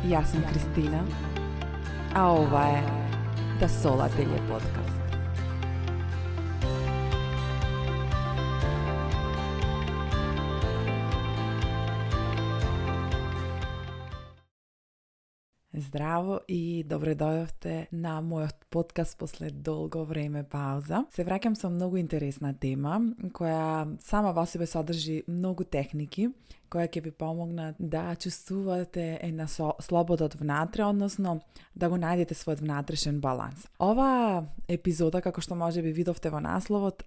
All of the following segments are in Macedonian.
Јас сум Кристина, а ова е Да Солателје подкаст. Здраво и добре дојавте на мојот подкаст после долго време пауза. Се враќам со многу интересна тема, која сама во себе содржи многу техники, која ќе ви помогнат да чувствувате една слобода од внатре, односно да го најдете својот внатрешен баланс. Ова епизода, како што може би видовте во насловот,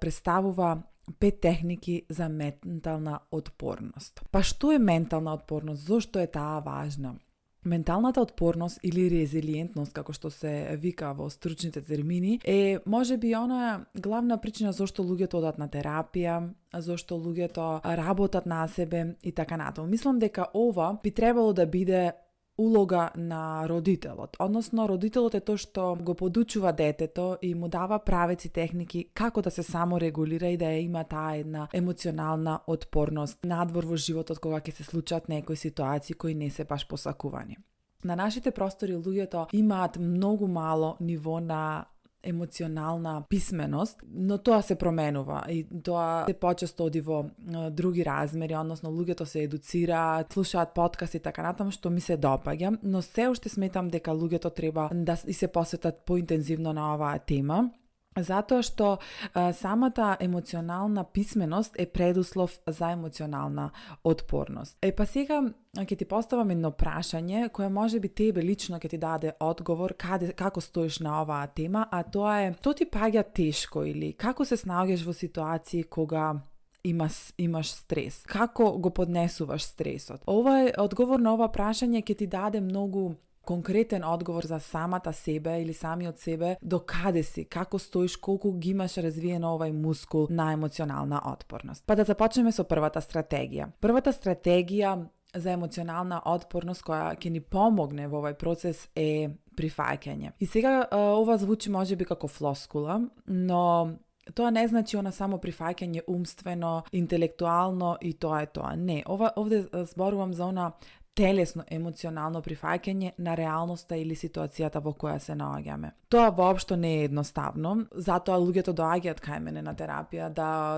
представува 5 техники за ментална отпорност. Па што е ментална отпорност? Зошто е таа важна? Менталната отпорност или резилиентност, како што се вика во стручните термини, е можеби она главна причина зошто луѓето одат на терапија, зошто луѓето работат на себе и така натаму. Мислам дека ова би требало да биде улога на родителот. Односно, родителот е тој што го подучува детето и му дава правеци техники како да се саморегулира и да ја има таа една емоционална отпорност надвор во животот кога ќе се случат некои ситуации кои не се баш посакувани. На нашите простори луѓето имаат многу мало ниво на емоционална писменост, но тоа се променува и тоа се почесто оди во други размери, односно луѓето се едуцираат, слушаат подкасти и така натаму, што ми се допаѓа, но се уште сметам дека луѓето треба да и се посветат поинтензивно на оваа тема, затоа што самата емоционална писменост е предуслов за емоционална отпорност. Па сега ќе ти поставам едно прашање кое може би тебе лично ќе ти даде одговор како стоиш на оваа тема, а тоа е: што ти паѓа тешко или како се снаоѓаш во ситуации кога имаш стрес? Како го поднесуваш стресот? Ова е одговор на ова прашање ќе ти даде многу конкретен одговор за самата себе или самиот себе, до каде си, како стоиш, колку ги имаш развиено овај мускул на емоционална отпорност. Па да започнеме со првата стратегија. Првата стратегија за емоционална отпорност која ќе ни помогне во овај процес е прифаќање. И сега ова звучи можеби како флоскула, но тоа не значи она само прифаќање умствено, интелектуално и тоа е тоа. Не, овде зборувам за она телесно, емоционално прифаќање на реалноста или ситуацијата во која се наоѓаме. Тоа воопшто не е едноставно, затоа луѓето доаѓаат кај мене на терапија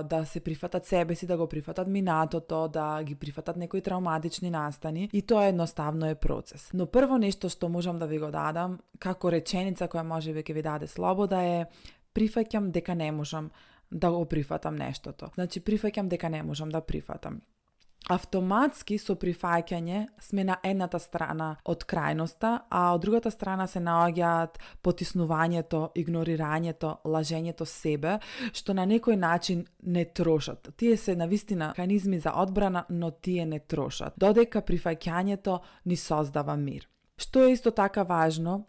да се прифатат себе си, да го прифатат минатото, да ги прифатат некои травматични настани и тоа едноставно е процес. Но прво нешто што можам да ви го дадам, како реченица која можеби ќе ви даде слобода е: прифаќам дека не можам да го прифатам нештото. Значи, прифаќам дека не можам да прифатам. Автоматски со прифаќање сме на едната страна од крајноста, а од другата страна се наоѓаат потиснувањето, игнорирањето, лажењето себе, што на некој начин не трошат. Тие се навистина механизми за одбрана, но тие не трошат. Додека прифаќањето ни создава мир. Што е исто така важно,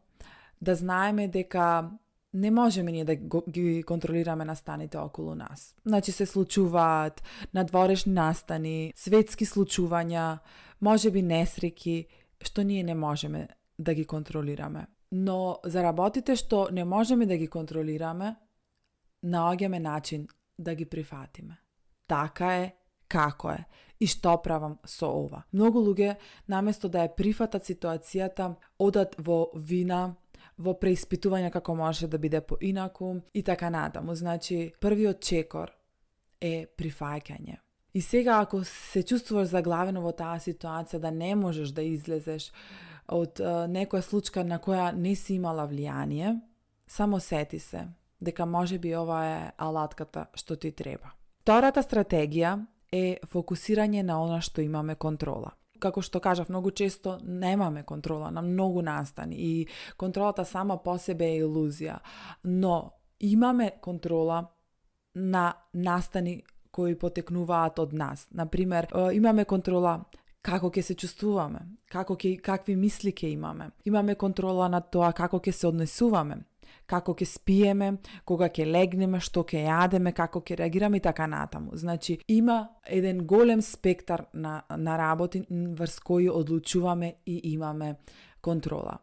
да знаеме дека не можеме ние да ги контролираме настаните околу нас. Значи се случуваат надворешни настани, светски случувања, можеби несреќи, што ние не можеме да ги контролираме. Но за работите што не можеме да ги контролираме, наоѓаме начин да ги прифатиме. Така е, како е и што правам со ова. Многу луѓе, наместо да ја прифатат ситуацијата, одат во вина, во преиспитување како може да биде поинаку и така натаму. Значи, првиот чекор е прифаќање. И сега, ако се чувствуваш заглавено во таа ситуација да не можеш да излезеш од некоја случка на која не си имала влијание, само сети се дека можеби ова е алатката што ти треба. Втората стратегија е фокусирање на она што имаме контрола. Како што кажав, многу често немаме контрола на многу настани и контролата сама по себе е илузија, но имаме контрола на настани кои потекнуваат од нас. Например, имаме контрола како ќе се чувствуваме, какви мисли ќе имаме. Имаме контрола на тоа како ќе се однесуваме, како ќе спиеме, кога ќе легнеме, што ќе јадеме, како ќе реагираме и така натаму. Значи, има еден голем спектар на работи врз кои одлучуваме и имаме контрола.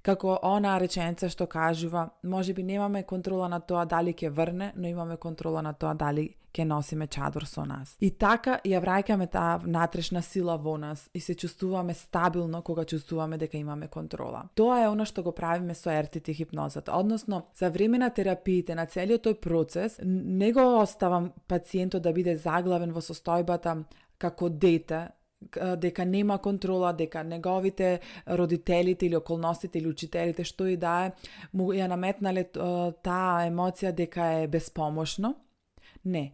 Како она реченица што кажува, можеби немаме контрола на тоа дали ќе врне, но имаме контрола на тоа дали ќе носиме чадор со нас. И така ја враќаме таа внатрешна сила во нас и се чувствуваме стабилно кога чувствуваме дека имаме контрола. Тоа е она што го правиме со RTT хипнозата. Односно, за време на терапиите, на целиот тој процес, не го оставам пациентот да биде заглавен во состојбата како дете, дека нема контрола, дека неговите родителите или околностите или учителите, што и да е, му ја наметнале таа емоција дека е беспомошно. Не,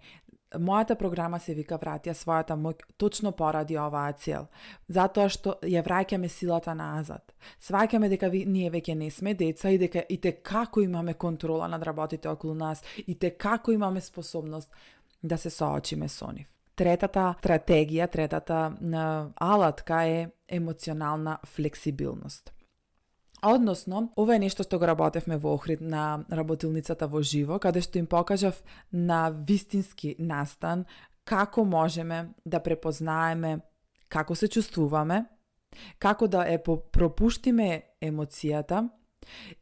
мојата програма се вика Врати ја својата моќ точно поради оваа цел. Затоа што ја враќаме силата назад. Сваќаме дека ние веќе не сме деца и дека и како имаме контрола над работите околу нас и како имаме способност да се соочиме со нив. Третата стратегија, третата алатка е емоционална флексибилност. Односно, ова е нешто што го работевме во Охрид на работилницата во живо, каде што им покажав на вистински настан како можеме да препознаеме како се чувствуваме, како да е пропуштиме емоцијата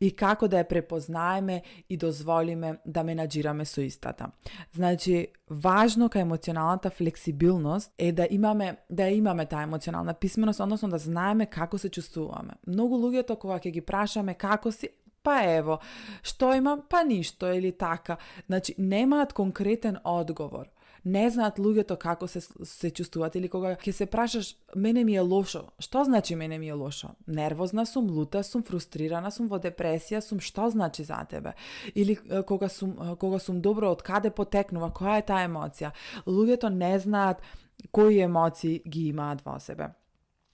и како да ја препознаеме и дозволиме да менаџираме со истата. Значи, важно кај емоционалната флексибилност е да имаме таа емоционална писменост, односно да знаеме како се чувствуваме. Многу луѓето кога ќе ги прашаме како си, па ево, што имам, па ништо или така. Значи, немаат конкретен одговор. Не знаат луѓето како се чувствуваат или кога ќе се прашаш мене ми е лошо. Што значи мене ми е лошо? Нервозна сум, лута сум, фрустрирана сум, во депресија сум, што значи за тебе? Или кога сум добро, од каде потекнува, која е таа емоција? Луѓето не знаат кои емоции ги имаат во себе.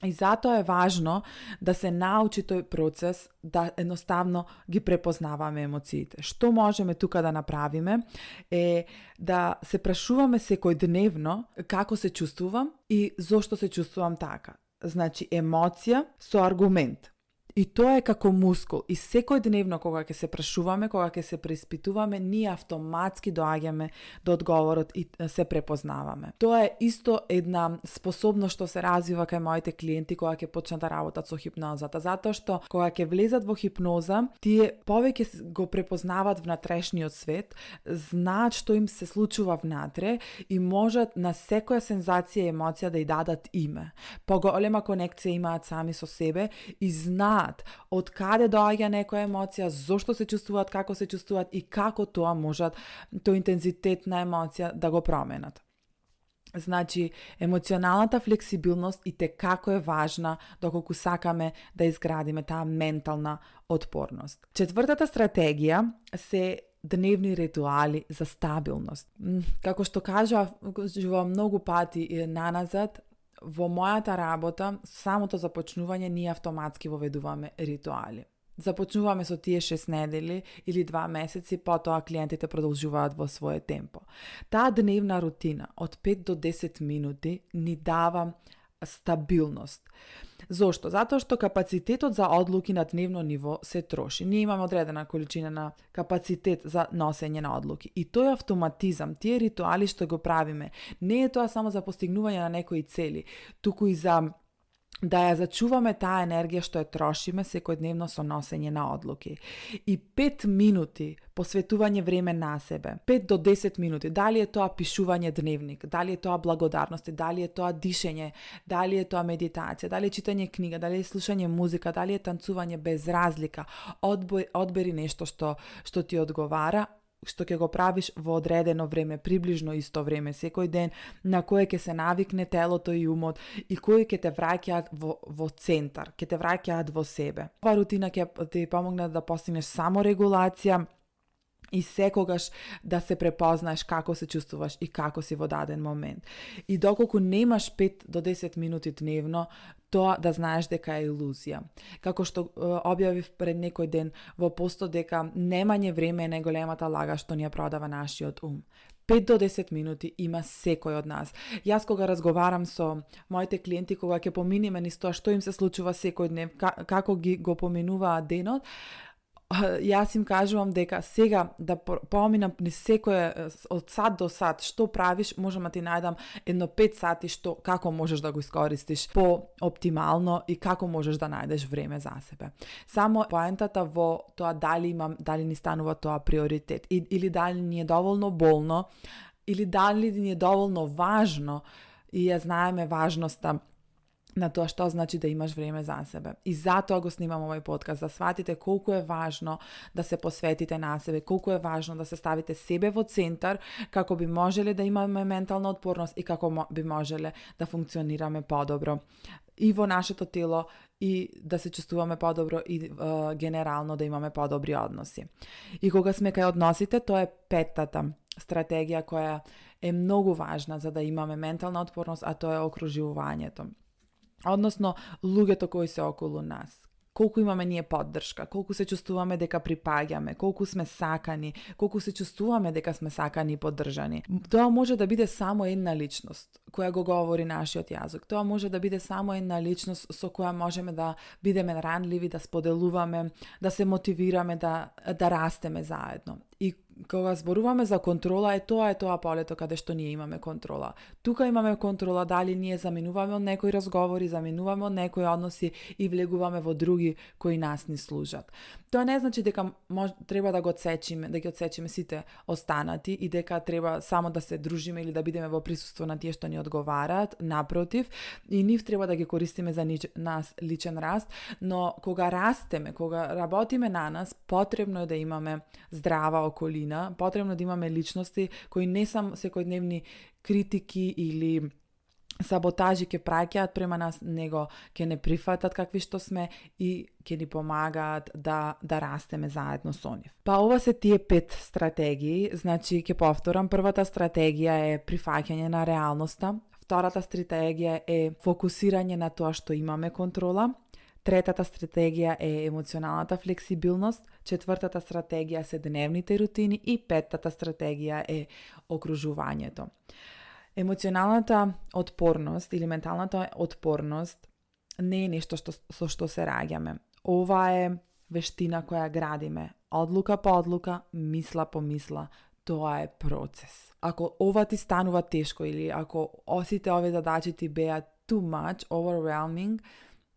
И затоа е важно да се научи тој процес да едноставно ги препознаваме емоциите. Што можеме тука да направиме е да се прашуваме секојдневно како се чувствувам и зошто се чувствувам така. Значи емоција со аргумент. И тоа е како мускул. И секојдневно кога ќе се прашуваме, кога ќе се преиспитуваме, ние автоматски доаѓаме до одговорот и се препознаваме. Тоа е исто една способност што се развива кај моите клиенти кога ќе почнат да работат со хипнозата, затоа што кога ќе влезат во хипноза, тие повеќе го препознаваат внатрешниот свет, знаат што им се случува внатре и можат на секоја сензација и емоција да ја дадат име. Поголема конекција имаат сами со себе и знаат од каде доаѓа некоја емоција, зошто се чувствуваат, како се чувствуваат и како тоа можат, тој интензитет на емоција да го променат. Значи, емоционалната флексибилност и како е важна доколку сакаме да изградиме таа ментална отпорност. Четвртата стратегија се дневни ритуали за стабилност. Како што кажав многу пати наназад, во мојата работа, самото започнување ние автоматски воведуваме ритуали. Започнуваме со тие 6 недели или 2 месеци, потоа клиентите продолжуваат во свое темпо. Таа дневна рутина од 5 до 10 минути ни дава стабилност. Зошто? Затоа што капацитетот за одлуки на дневно ниво се троши. Ние имаме одредена количина на капацитет за носење на одлуки. И тој автоматизам, тие ритуали што го правиме, не е тоа само за постигнување на некои цели, туку и за да ја зачуваме таа енергија што ја трошиме секојдневно со носење на одлуки. И 5 минути посветување време на себе, 5 до 10 минути, дали е тоа пишување дневник, дали е тоа благодарности, дали е тоа дишење, дали е тоа медитација, дали е читање книга, дали е слушање музика, дали е танцување, без разлика. Одбери нешто што ти одговара, што ќе го правиш во одредено време, приближно исто време, секој ден, на кое ќе се навикне телото и умот и кои ќе те враќаат во центар, ќе те враќаат во себе. Ова рутина ќе ти помогне да постигнеш саморегулација и секогаш да се препознаеш како се чувствуваш и како си во даден момент. И доколку немаш 5 до 10 минути дневно, тоа да знаеш дека е илузија. Како што објавив пред некој ден во постот дека немање време е најголемата лага што ни ја продава нашиот ум. 5 до 10 минути има секој од нас. Јас кога разговарам со моите клиенти, кога ќе поминеме низ тоа што им се случува секој ден, како го поминуваат денот, Јас им кажувам дека сега да поминам ни секое од сат до сат што правиш, можам да ти најдам едно 5 сати како можеш да го искористиш по-оптимално и како можеш да најдеш време за себе. Само поентата во тоа дали ни станува тоа приоритет или дали ни е доволно болно или дали ни е доволно важно и ја знаеме важноста на тоа што значи да имаш време за себе. И затоа го снимам овој подкаст, да сватите колку е важно да се посветите на себе, колку е важно да се ставите себе во центар, како би можеле да имаме ментална отпорност и како би можеле да функционираме подобро и во нашето тело и да се чувствуваме подобро и генерално да имаме подобри односи. И кога сме кај односите, тоа е петтата стратегија која е многу важна за да имаме ментална отпорност, а тоа е окружувањето. Односно, луѓето кои се околу нас. Колку имаме ние поддршка, колку се чувствуваме дека припаѓаме, колку сме сакани, колку се чувствуваме дека сме сакани и поддржани. Тоа може да биде само една личност која го говори нашиот јазик. Тоа може да биде само една личност со која можеме да бидеме ранливи, да споделуваме, да се мотивираме, да растеме заедно. И кога зборуваме за контрола, е тоа полето каде што ние имаме контрола. Тука имаме контрола дали ние заминуваме од некои разговори, заминуваме од некои односи и влегуваме во други кои нас ни служат. Тоа не значи дека треба да ги отсечиме сите останати и дека треба само да се дружиме или да бидеме во присуство на тие што ни одговараат, напротив, и нив треба да ги користиме за нас личен раст, но кога растеме, кога работиме на нас, потребно е да имаме здрава околина, потребно да имаме личности кои не само секојдневни критики или саботажи ќе праќаат према нас, него ќе не прифатат какви што сме и ќе ни помагаат да растеме заедно со нив. Па ова се тие 5 стратегии, значи ќе повторам, првата стратегија е прифаќање на реалноста, втората стратегија е фокусирање на тоа што имаме контрола, третата стратегија е емоционалната флексибилност, четвртата стратегија се дневните рутини и петтата стратегија е окружувањето. Емоционалната отпорност или менталната отпорност не е нешто со што се раѓаме. Ова е вештина која градиме. Одлука по одлука, мисла по мисла. Тоа е процес. Ако ова ти станува тешко или ако сите овие задачи ти беа too much, overwhelming,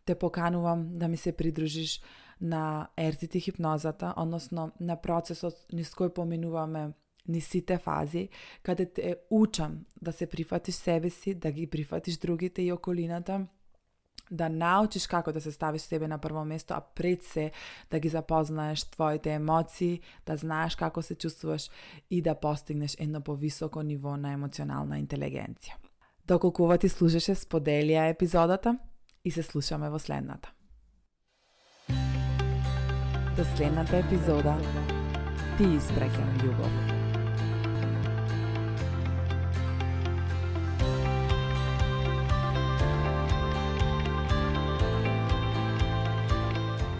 те поканувам да ми се придружиш на ертити хипнозата, односно на процесот низ кој поминуваме низ сите фази, каде те учам да се прифатиш себе си, да ги прифатиш другите и околината, да научиш како да се ставиш себе на прво место, а пред се да ги запознаеш твоите емоции, да знаеш како се чувствуваш и да постигнеш едно повисоко ниво на емоционална интелигенција. Доколку ова ти служеше, споделија епизодата и се слушаме во следната. До следната епизода ти испраќам љубов.